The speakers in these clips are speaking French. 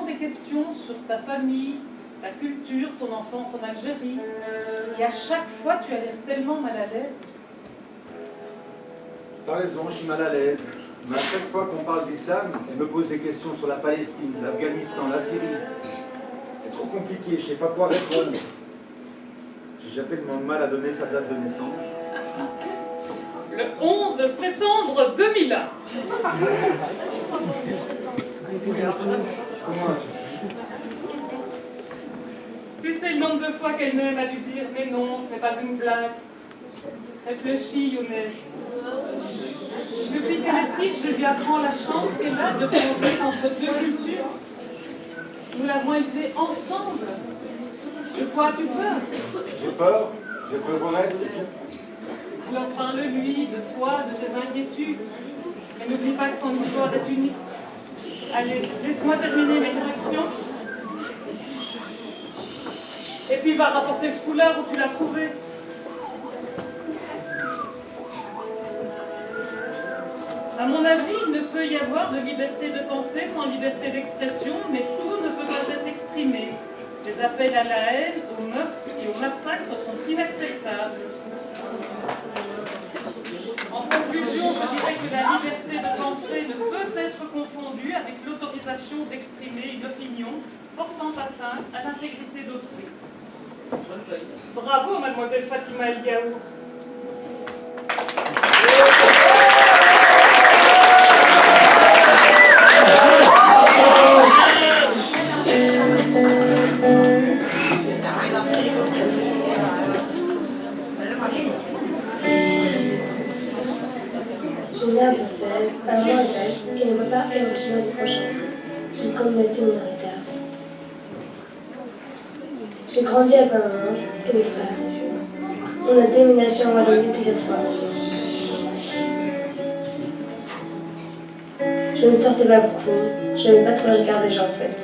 des questions sur ta famille, ta culture, ton enfance en Algérie. Et à chaque fois, tu as l'air tellement mal à l'aise. T'as raison, je suis mal à l'aise. Mais à chaque fois qu'on parle d'islam, on me pose des questions sur la Palestine, l'Afghanistan, la Syrie. C'est trop compliqué, je sais pas quoi répondre. J'ai déjà tellement mal à donner sa date de naissance. Le 11 septembre 2001. Comment? Tu sais le nombre de fois qu'elle-même a dû dire « Mais non, ce n'est pas une blague ». Réfléchis, Younes. Depuis qu'elle est petite, je lui apprends la chance qu'elle a de grandir entre deux cultures. Nous l'avons élevée ensemble. De quoi as-tu peur? J'ai peur pour elle, c'est tout. Alors parle-lui de toi, de tes inquiétudes. Mais n'oublie pas que son histoire est unique. Allez, laisse-moi terminer mes corrections. Et puis va rapporter ce foulard où tu l'as trouvé. À mon avis, il ne peut y avoir de liberté de pensée sans liberté d'expression, mais tout ne peut pas être exprimé. Les appels à la haine, au meurtre et au massacre sont inacceptables. En conclusion, je dirais que la liberté de penser ne peut être confondue avec l'autorisation d'exprimer une opinion portant atteinte à l'intégrité d'autrui. Bravo, mademoiselle Fatima El Gaour. Je suis née à Bruxelles, maman est belge et mon papa est originaire du Proche. D'une communauté minoritaire. J'ai grandi avec ma maman et mes frères. On a déménagé en Wallonie plusieurs fois. Je ne sortais pas beaucoup, je n'aimais pas trop le regard des gens en fait.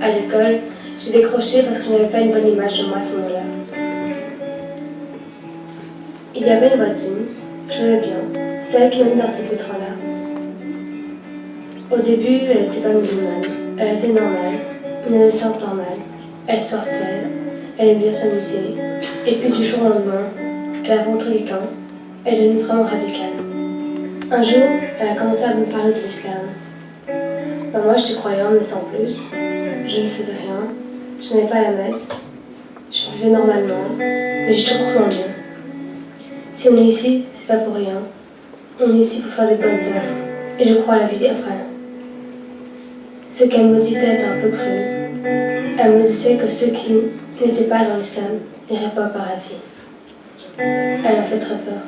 À l'école, j'ai décroché parce que je n'avais pas une bonne image de moi à ce moment-là. Il y avait une voisine, je l'aimais bien, celle qui m'a mis dans ce pétrin-là. Au début, elle n'était pas musulmane, elle était normale, une adolescente normale. Elle sortait, elle aimait bien s'amuser, et puis du jour au lendemain, elle a rencontré quelqu'un, elle est devenue vraiment radicale. Un jour, elle a commencé à me parler de l'islam. Moi, j'étais croyante, mais sans plus. Je ne faisais rien, je n'allais pas à la messe, je vivais normalement, mais j'ai toujours cru en Dieu. Si on est ici, c'est pas pour rien. On est ici pour faire des bonnes œuvres, et je crois à la vie après. Ce qu'elle me disait était un peu cru. Elle me disait que ceux qui n'étaient pas dans l'islam n'iraient pas au paradis. Elle m'a fait très peur.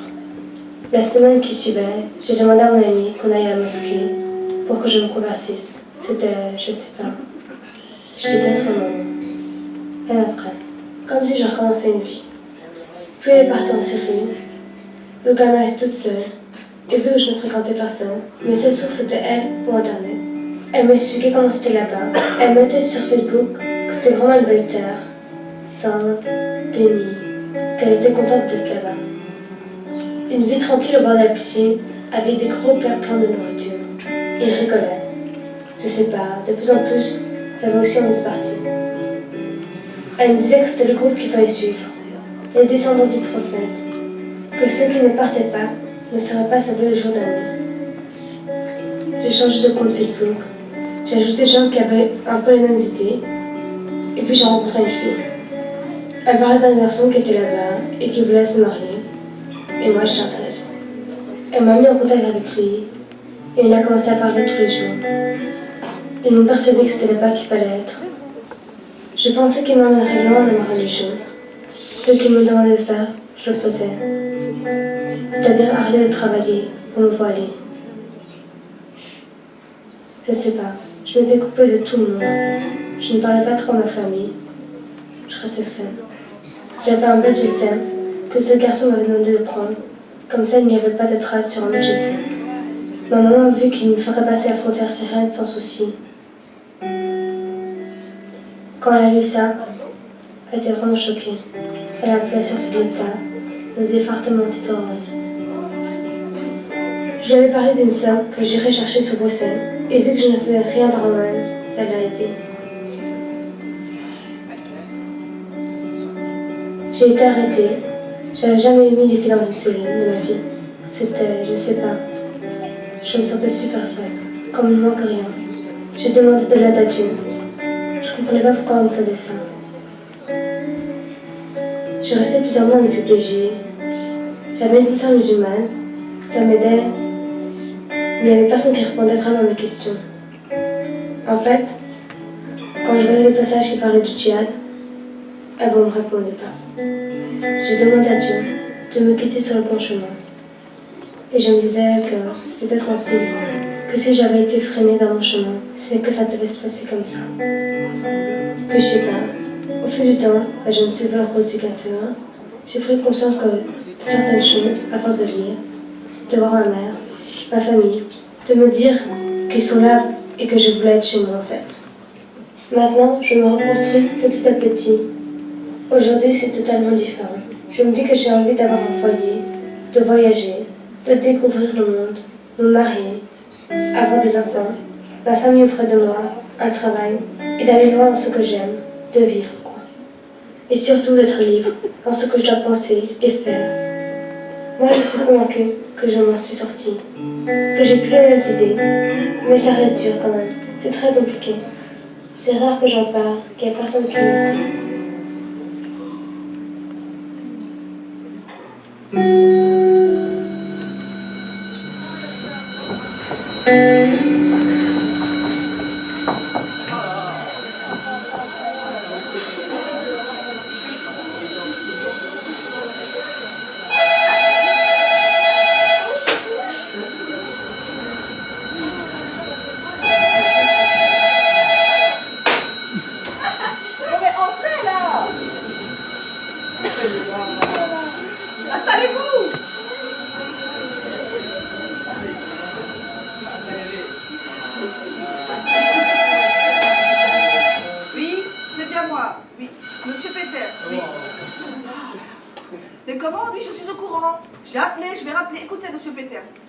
La semaine qui suivait, j'ai demandé à mon ami qu'on aille à la mosquée pour que je me convertisse. C'était, je sais pas. J'étais bien sur le moment. Même après, comme si je recommençais une vie. Puis elle est partie en Syrie, donc elle m'a laissée toute seule. Et vu que je ne fréquentais personne, mes seules sources étaient elle ou Internet. Elle m'expliquait comment c'était là-bas. Elle mettait sur Facebook que c'était vraiment une belle terre, simple, bénie, qu'elle était contente d'être là-bas. Une vie tranquille au bord de la piscine, avec des gros plats pleins de nourriture. Et il rigolait. Je sais pas, de plus en plus, j'avais aussi envie de partir. Elle me disait que c'était le groupe qu'il fallait suivre, les descendants du prophète, que ceux qui ne partaient pas ne seraient pas sauvés le jour dernier. J'ai changé de compte Facebook, j'ai ajouté des gens qui avaient un peu les mêmes idées, et puis j'ai rencontré une fille. Elle parlait d'un garçon qui était là-bas et qui voulait se marier, et moi j'étais intéressée. Elle m'a mis en contact avec lui, et on a commencé à parler tous les jours. Ils m'ont persuadé que c'était là-bas qu'il fallait être. Je pensais qu'il m'emmènerait loin de ma religion. Ce qu'il me demandait de faire, je le faisais. C'est-à-dire arrêter de travailler pour me voiler. Je sais pas, je m'étais coupée de tout le monde en fait. Je ne parlais pas trop à ma famille. Je restais seule. J'avais un badge GSM que ce garçon m'avait demandé de prendre. Comme ça, il n'y avait pas de traces sur un autre GSM. Ma maman a vu qu'il me ferait passer la frontière syrienne sans souci. Quand elle a lu ça, elle était vraiment choquée. Elle a appelé la sûreté de l'État, le département antiterroriste. Je lui avais parlé d'une somme que j'irais chercher sur Bruxelles, et vu que je ne faisais rien par moi-même, ça l'a aidé. J'ai été arrêtée. J'avais jamais mis les pieds dans une cellule de ma vie. C'était, je sais pas. Je me sentais super seule, comme il ne manque rien. J'ai demandé de l'aide à Dieu. Je comprenais pas pourquoi on me faisait ça. Je restais plusieurs mois en UPPJ. J'avais une conscience musulmane. Ça m'aidait. Mais il n'y avait personne qui répondait vraiment à mes questions. En fait, quand je voyais les passages qui parlaient du djihad, on ne me répondait pas. J'ai demandé à Dieu de me quitter sur le bon chemin. Et je me disais que c'était peut-être un signe, que si j'avais été freinée dans mon chemin, c'est que ça devait se passer comme ça. Puis je sais pas, au fil du temps, je me suis ouvert aux éducateurs. J'ai pris conscience que de certaines choses, à force de lire, de voir ma mère, ma famille, de me dire qu'ils sont là et que je voulais être chez moi en fait. Maintenant, je me reconstruis petit à petit. Aujourd'hui, c'est totalement différent. Je me dis que j'ai envie d'avoir un foyer, de voyager, de découvrir le monde, me marier, avoir des enfants, ma famille auprès de moi, un travail, et d'aller loin dans ce que j'aime, de vivre quoi. Et surtout d'être libre dans ce que je dois penser et faire. Moi, je suis convaincue que je m'en suis sortie, que j'ai plus les mêmes idées, mais ça reste dur quand même. C'est très compliqué. C'est rare que j'en parle, qu'il n'y a personne qui le sait.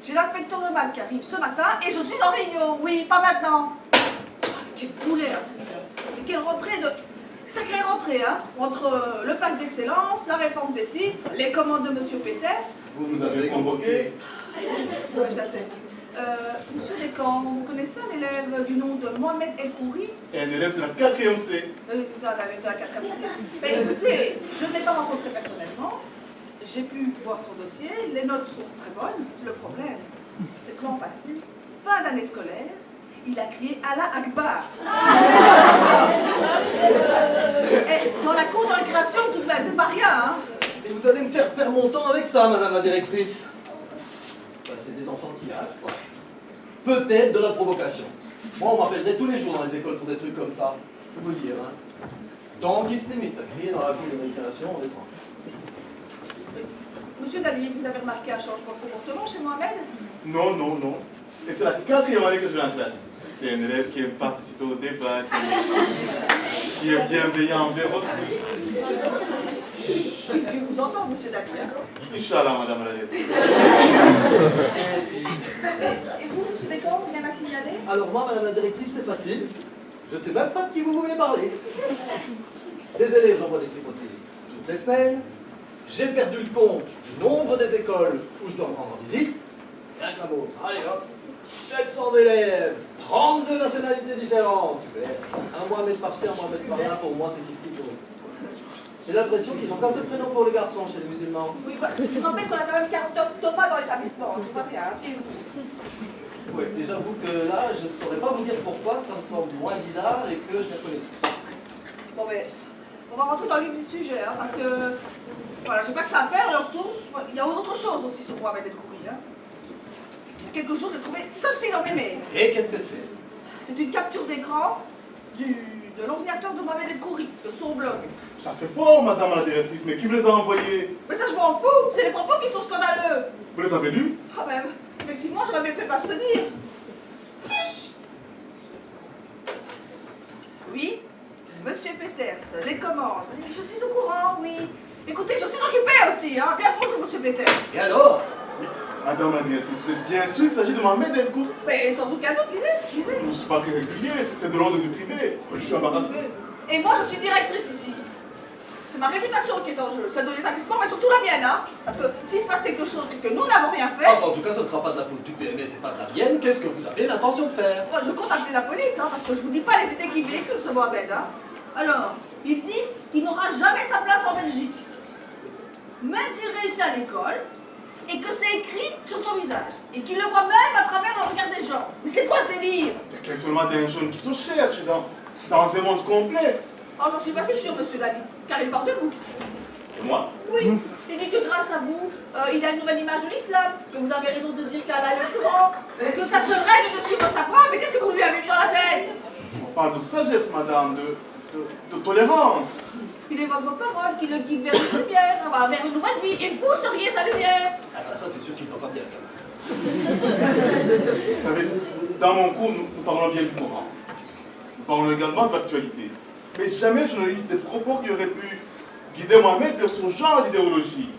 J'ai l'inspecteur de balle qui arrive ce matin et je suis en réunion. Oui, pas maintenant. Quel boulet, hein, celui-là. Et quelle rentrée de... Sacrée rentrée, hein. Entre le pacte d'excellence, la réforme des titres, les commandes de Monsieur Peters. Vous nous avez convoqué. Je la tête. Monsieur Descamps, vous connaissez un élève du nom de Mohamed El Khoury? Un élève de la 4e C. Oui, c'est ça, l'élève de la 4e C. Mais écoutez, je ne l'ai pas rencontré personnellement. J'ai pu voir son dossier, les notes sont très bonnes. Le problème, c'est que l'an passé, fin d'année scolaire, il a crié Allah Akbar. Et dans la cour de récréation, tout de même, c'est pas rien, hein. Et vous allez me faire perdre mon temps avec ça, madame la directrice. Bah, c'est des enfantillages, quoi. Peut-être de la provocation. Moi, on m'appellerait tous les jours dans les écoles pour des trucs comme ça. Je peux vous dire, hein. Tant qu'il se limite à crier dans la cour de récréation, on est tranquille. Monsieur Dali, vous avez remarqué un changement de comportement chez Mohamed? Non, non, non. Et c'est la 4e année que je vais en classe. C'est un élève qui aime participer au débat, qui est bienveillant envers autrui. Dieu vous entend, monsieur Dali, hein? Inch'Allah, madame la directrice. Et vous, monsieur Descamps, vous n'avez pas signalé? Alors moi, madame la directrice, c'est facile. Je sais même pas de qui vous voulez parler. Des élèves, j'envoie des tripotés toutes les semaines. J'ai perdu le compte du nombre des écoles où je dois me rendre en visite. Rien que la vôtre. Allez hop, 700 élèves, 32 nationalités différentes. Super. Un Mohamed par-ci, un Mohamed par-là, pour moi c'est kiff pour eux. J'ai l'impression qu'ils ont qu'un seul prénom pour les garçons chez les musulmans. Oui, bah, je vous rappelle qu'on a quand même 40 Thomas dans l'établissement, c'est pas bien, hein, c'est vous. Oui, et j'avoue que là, je ne saurais pas vous dire pourquoi ça me semble moins bizarre et que je les connais tous. Bon, mais on va rentrer dans le vif du sujet, hein, parce que voilà, j'ai pas que ça à faire, leur tour. Il y a autre chose aussi sur Mohamed El Khoury. Hein. Il y a quelques jours, j'ai trouvé ceci dans mes mails. Et qu'est-ce que c'est? C'est une capture d'écran de l'ordinateur de Mohamed El Khoury, de son blog. Ça c'est fort, madame la directrice, mais qui vous les a envoyés? Mais ça, je m'en fous, c'est les propos qui sont scandaleux. Vous les avez lus? Ah ben, effectivement, j'aurais bien fait m'abstenir. Oui, monsieur Peters, les commandes. Je suis au courant, oui. Écoutez, je suis occupée aussi, hein. Bien bonjour, monsieur Peters. Et alors? Madame la directrice, vous êtes bien sûr qu'il s'agit de Mohamed El Khoury? Mais sans aucun doute, lisez. Je ne suis pas très régulier, c'est de l'ordre du privé. Je suis embarrassé. Et moi, je suis directrice ici. C'est ma réputation qui est en jeu, celle de l'établissement, mais surtout la mienne, hein. Parce que s'il se passe quelque chose et que nous n'avons rien fait, Ah, bah, en tout cas, ce ne sera pas de la faute du PME, c'est pas de la mienne. Qu'est-ce que vous avez l'intention de faire? moi, je compte appeler la police, hein, parce que je vous dis pas les idées qu'il véhicule, ce Mohamed, hein. Alors, il dit qu'il n'aura jamais sa place en Belgique. Même s'il réussit à l'école, et que c'est écrit sur son visage, et qu'il le voit même à travers le regard des gens. Mais c'est quoi ce délire? Il y a seulement des jeunes qui se cherchent dans un monde complexe. Oh, j'en suis pas si sûre, monsieur Dali, car il parle de vous. Et moi? Oui, il dit que grâce à vous, il a une nouvelle image de l'islam, que vous avez raison de dire qu'Allah est le plus grand, que ça se règle de suivre sa foi, mais qu'est-ce que vous lui avez mis dans la tête? On parle de sagesse, madame, de tolérance. Il évoque vos paroles, qui le guident vers une lumière, enfin, vers une nouvelle vie, et vous seriez sa lumière. Ah, bah, ça, c'est sûr qu'il ne va pas bien. Vous savez, dans mon cours, nous parlons bien du Coran. Nous parlons également de l'actualité. Mais jamais je n'ai eu des propos qui auraient pu guider Mohamed vers ce genre d'idéologie.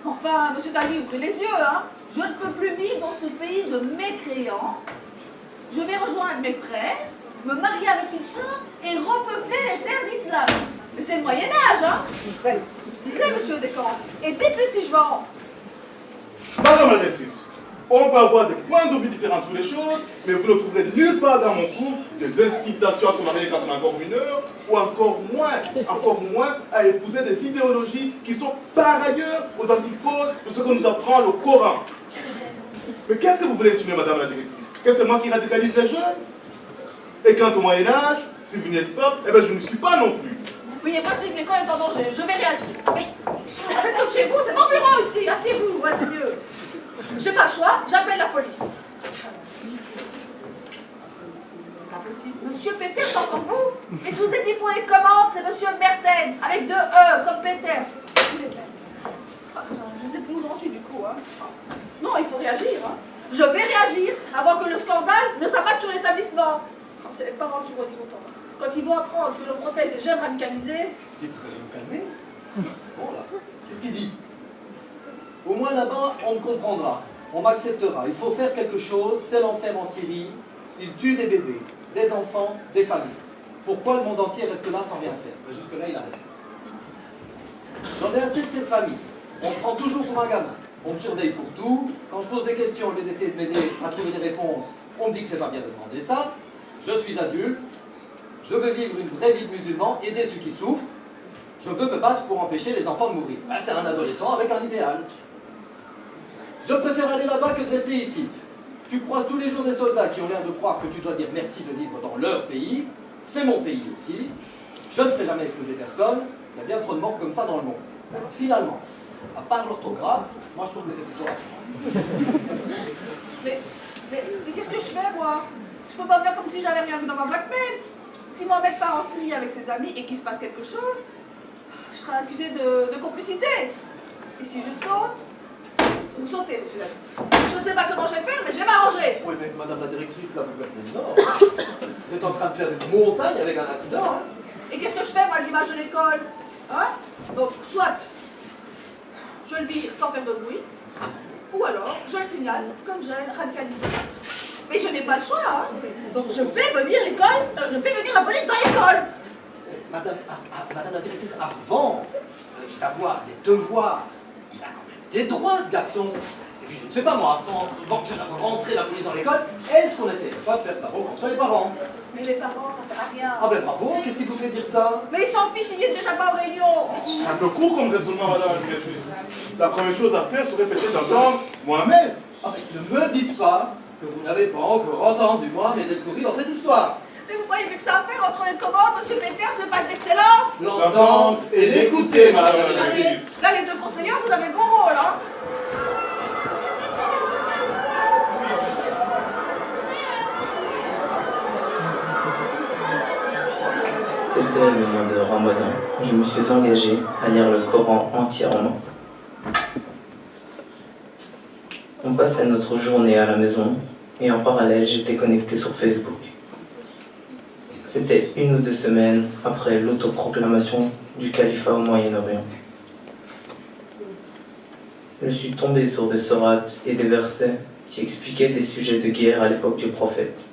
Enfin, monsieur Dali, ouvrez les yeux, hein. Je ne peux plus vivre dans ce pays de mécréants. Je vais rejoindre mes frères, me marier avec une sœur et repeupler les terres d'islam. Mais c'est le Moyen-Âge, hein. Lisez, monsieur Descamps, et dites-lui si je vends. Madame la directrice, on peut avoir des points de vue différents sur les choses, mais vous ne trouverez nulle part dans mon cours des incitations à se marier quand on est encore mineur, ou encore moins à épouser des idéologies qui sont par ailleurs aux antipodes de ce que nous apprend le Coran. Mais qu'est-ce que vous voulez insinuer, madame la directrice? Que c'est moi qui radicalise les jeunes? Et quant au Moyen-Âge, si vous n'êtes pas, eh bien je ne suis pas non plus. Oui, et moi je dis que l'école est en danger, je vais réagir. Oui, faites comme chez vous, c'est mon bureau ici, asseyez-vous, ouais, c'est mieux. J'ai pas le choix, j'appelle la police. C'est pas possible. Monsieur Peters, encore vous? Mais je vous ai dit pour les commandes, c'est monsieur Mertens, avec deux E, comme Peters. Ah, je sais plus où j'en suis du coup, hein. Non, il faut réagir, hein. Je vais réagir avant que le scandale ne s'abatte sur l'établissement. Oh, c'est les parents qui vont dire autant. Quand ils vont apprendre que l'on protège les jeunes radicalisés. Et vous allez vous calmer? Bon, là, qu'est-ce qu'il dit? Au moins là-bas, on me comprendra. On m'acceptera. Il faut faire quelque chose. C'est l'enfer en Syrie. Il tue des bébés, des enfants, des familles. Pourquoi le monde entier reste là sans rien faire? Ben, jusque-là, il a raison. J'en ai assez de cette famille. On me prend toujours pour un gamin. On me surveille pour tout. Quand je pose des questions, au lieu d'essayer de m'aider à trouver des réponses, on me dit que c'est pas bien de demander ça. Je suis adulte. Je veux vivre une vraie vie de musulman, aider ceux qui souffrent. Je veux me battre pour empêcher les enfants de mourir. Ben, c'est un adolescent avec un idéal. Je préfère aller là-bas que de rester ici. Tu croises tous les jours des soldats qui ont l'air de croire que tu dois dire merci de vivre dans leur pays. C'est mon pays aussi. Je ne ferai jamais exploser personne. Il y a bien trop de morts comme ça dans le monde. Alors, finalement, à part l'orthographe, moi je trouve que c'est plutôt rassurant. Mais qu'est-ce que je fais, moi? Je peux pas faire comme si j'avais rien vu dans ma boîte mail. Si Mohamed part en Syrie avec ses amis et qu'il se passe quelque chose, je serai accusée de complicité. Et si je saute, vous sautez, monsieur Dali. Je ne sais pas comment je vais faire, mais je vais m'arranger. Oui, mais madame la directrice, là, vous perdez le nord. Vous êtes en train de faire une montagne avec un incident, hein? Et qu'est-ce que je fais, moi, de l'image de l'école? Hein? Donc, soit je le vire sans faire de bruit, ou alors je le signale comme jeune radicalisé. Mais je n'ai pas le choix, hein? Donc je fais venir l'école, je fais venir la police dans l'école. Madame la directrice, avant d'avoir des devoirs, il a quand même des droits, ce garçon. Et puis je ne sais pas moi, avant de faire rentrer la police dans l'école, est-ce qu'on essaie pas de faire la contre les parents? Mais les parents, ça sert à rien. Ah ben bravo, qu'est-ce qui vous fait dire ça? Mais ils s'en fichent, ils viennent déjà pas aux réunions. C'est un peu court comme raisonnement, madame la directrice. La première chose à faire serait peut-être d'entendre Mohamed. Ah mais ne me dites pas que vous n'avez pas encore entendu Mohamed El Khoury dans cette histoire. Mais vous voyez plus que ça à faire entre les commandes, monsieur Peters, le bac d'excellence. L'entendre et l'écouter, madame la Allez, directrice. là, les deux conseillers, vous avez le bon rôle, hein? C'était le mois de Ramadan. Je me suis engagé à lire le Coran entièrement. On passait notre journée à la maison et en parallèle, j'étais connecté sur Facebook. C'était 1 ou 2 semaines après l'autoproclamation du califat au Moyen-Orient. Je suis tombé sur des sourates et des versets qui expliquaient des sujets de guerre à l'époque du prophète.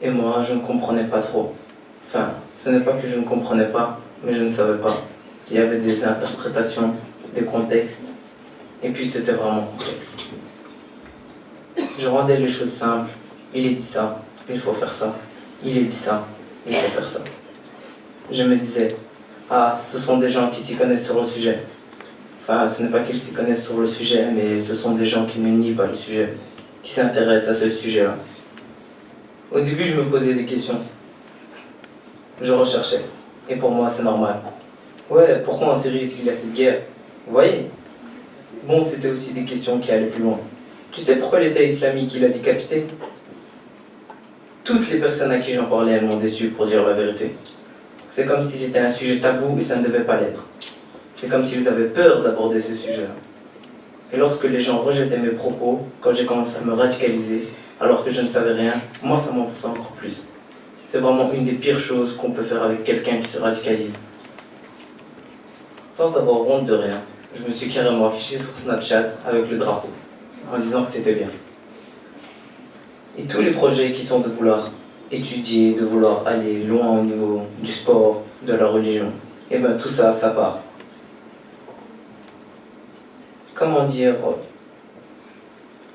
Et moi, je ne comprenais pas trop. Enfin, ce n'est pas que je ne comprenais pas, mais je ne savais pas. Il y avait des interprétations, des contextes, et puis c'était vraiment complexe. Je rendais les choses simples. Il est dit ça, il faut faire ça. Il est dit ça, il faut faire ça. Je me disais, ah, ce sont des gens qui s'y connaissent sur le sujet. Enfin, ce n'est pas qu'ils s'y connaissent sur le sujet, mais ce sont des gens qui ne nient pas le sujet, qui s'intéressent à ce sujet-là. Au début, je me posais des questions. Je recherchais. Et pour moi, c'est normal. Ouais, pourquoi en Syrie est-ce qu'il y a cette guerre? Vous voyez? Bon, c'était aussi des questions qui allaient plus loin. Tu sais pourquoi l'État islamique, il a décapité? Toutes les personnes à qui j'en parlais, elles m'ont déçu, pour dire la vérité. C'est comme si c'était un sujet tabou et ça ne devait pas l'être. C'est comme s'ils avaient peur d'aborder ce sujet-là. Et lorsque les gens rejetaient mes propos, quand j'ai commencé à me radicaliser, alors que je ne savais rien, moi ça m'enfonçait encore plus. C'est vraiment une des pires choses qu'on peut faire avec quelqu'un qui se radicalise. Sans avoir honte de rien, je me suis carrément affiché sur Snapchat avec le drapeau, en disant que c'était bien. Et tous les projets qui sont de vouloir étudier, de vouloir aller loin au niveau du sport, de la religion, et bien tout ça, ça part. Comment dire,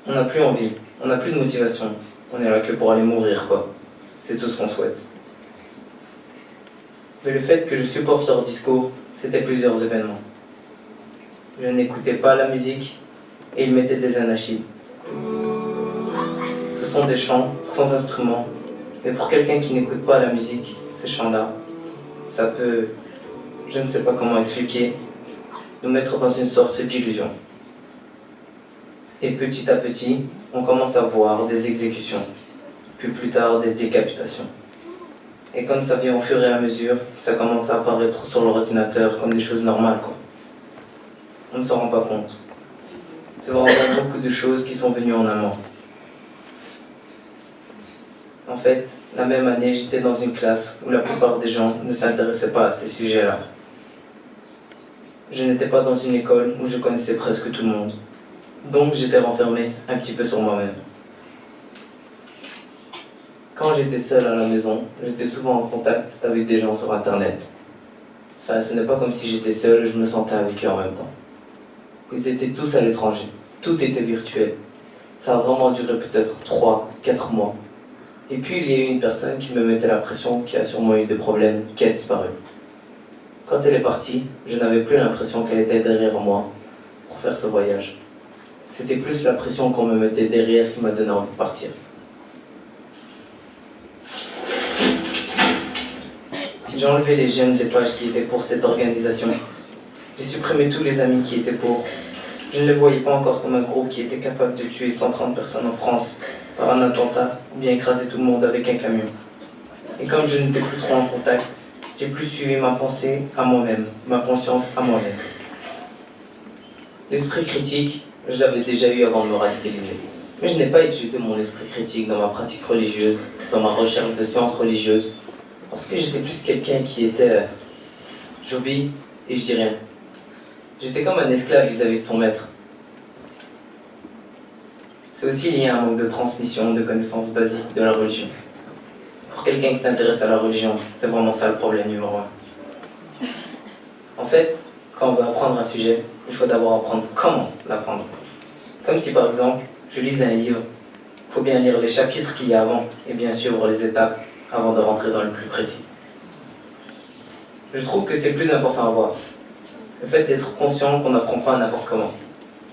on n'a plus envie, on n'a plus de motivation, on est là que pour aller mourir quoi, c'est tout ce qu'on souhaite. Mais le fait que je supporte leur discours, c'était plusieurs événements. Je n'écoutais pas la musique et ils mettaient des anachides. Ce sont des chants sans instrument, mais pour quelqu'un qui n'écoute pas la musique, ces chants-là, ça peut, je ne sais pas comment expliquer, nous mettre dans une sorte d'illusion. Et petit à petit, on commence à voir des exécutions, puis plus tard des décapitations. Et comme ça vient au fur et à mesure, ça commence à apparaître sur l'ordinateur comme des choses normales, quoi. On ne s'en rend pas compte. C'est vraiment beaucoup de choses qui sont venues en amont. En fait, la même année, j'étais dans une classe où la plupart des gens ne s'intéressaient pas à ces sujets-là. Je n'étais pas dans une école où je connaissais presque tout le monde. Donc j'étais renfermé un petit peu sur moi-même. Quand j'étais seul à la maison, j'étais souvent en contact avec des gens sur Internet. Enfin, ce n'est pas comme si j'étais seul, je me sentais avec eux en même temps. Ils étaient tous à l'étranger, tout était virtuel. Ça a vraiment duré peut-être 3-4 mois. Et puis il y a eu une personne qui me mettait la pression, qui a sûrement eu des problèmes, qui a disparu. Quand elle est partie, je n'avais plus l'impression qu'elle était derrière moi pour faire ce voyage. C'était plus la pression qu'on me mettait derrière qui m'a donné envie de partir. J'ai enlevé les j'aime des pages qui étaient pour cette organisation. J'ai supprimé tous les amis qui étaient pour. Je ne les voyais pas encore comme un groupe qui était capable de tuer 130 personnes en France par un attentat ou bien écraser tout le monde avec un camion. Et comme je n'étais plus trop en contact, j'ai plus suivi ma pensée à moi-même, ma conscience à moi-même. L'esprit critique, je l'avais déjà eu avant de me radicaliser. Mais je n'ai pas utilisé mon esprit critique dans ma pratique religieuse, dans ma recherche de sciences religieuses, parce que j'étais plus quelqu'un qui était... j'obéis et je dis rien. J'étais comme un esclave vis-à-vis de son maître. C'est aussi lié à un manque de transmission, de connaissances basiques de la religion. Pour quelqu'un qui s'intéresse à la religion, c'est vraiment ça le problème numéro 1. En fait, quand on veut apprendre un sujet, il faut d'abord apprendre comment l'apprendre. Comme si par exemple, je lisais un livre, il faut bien lire les chapitres qu'il y a avant et bien suivre les étapes avant de rentrer dans le plus précis. Je trouve que c'est le plus important à voir. Le fait d'être conscient qu'on n'apprend pas n'importe comment,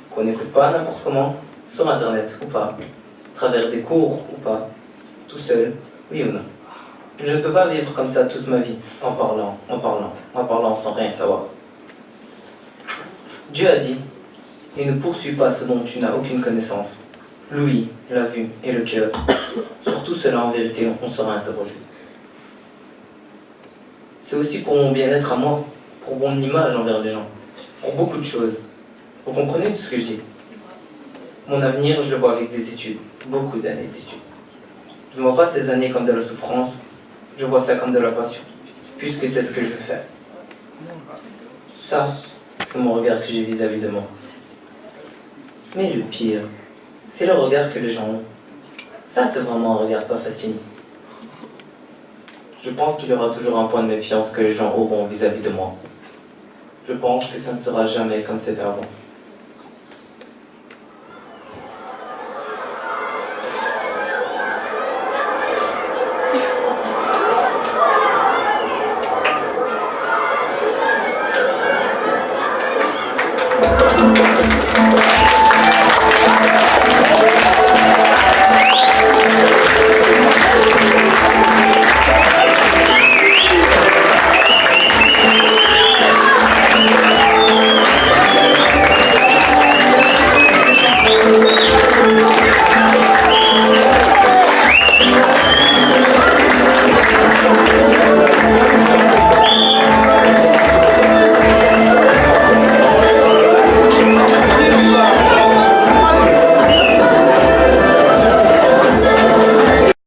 qu'on n'écoute pas n'importe comment, sur internet ou pas, à travers des cours ou pas, tout seul, oui ou non. Je ne peux pas vivre comme ça toute ma vie, en parlant sans rien savoir. Dieu a dit, et ne poursuis pas ce dont tu n'as aucune connaissance. L'ouïe, la vue et le cœur. Sur tout cela, en vérité, on sera interrogé. C'est aussi pour mon bien-être à moi, pour mon image envers les gens, pour beaucoup de choses. Vous comprenez tout ce que je dis? Mon avenir, je le vois avec des études, beaucoup d'années d'études. Je ne vois pas ces années comme de la souffrance, je vois ça comme de la passion, puisque c'est ce que je veux faire. Ça, c'est mon regard que j'ai vis-à-vis de moi. Mais le pire, c'est le regard que les gens ont. Ça, c'est vraiment un regard pas facile. Je pense qu'il y aura toujours un point de méfiance que les gens auront vis-à-vis de moi. Je pense que ça ne sera jamais comme c'était avant.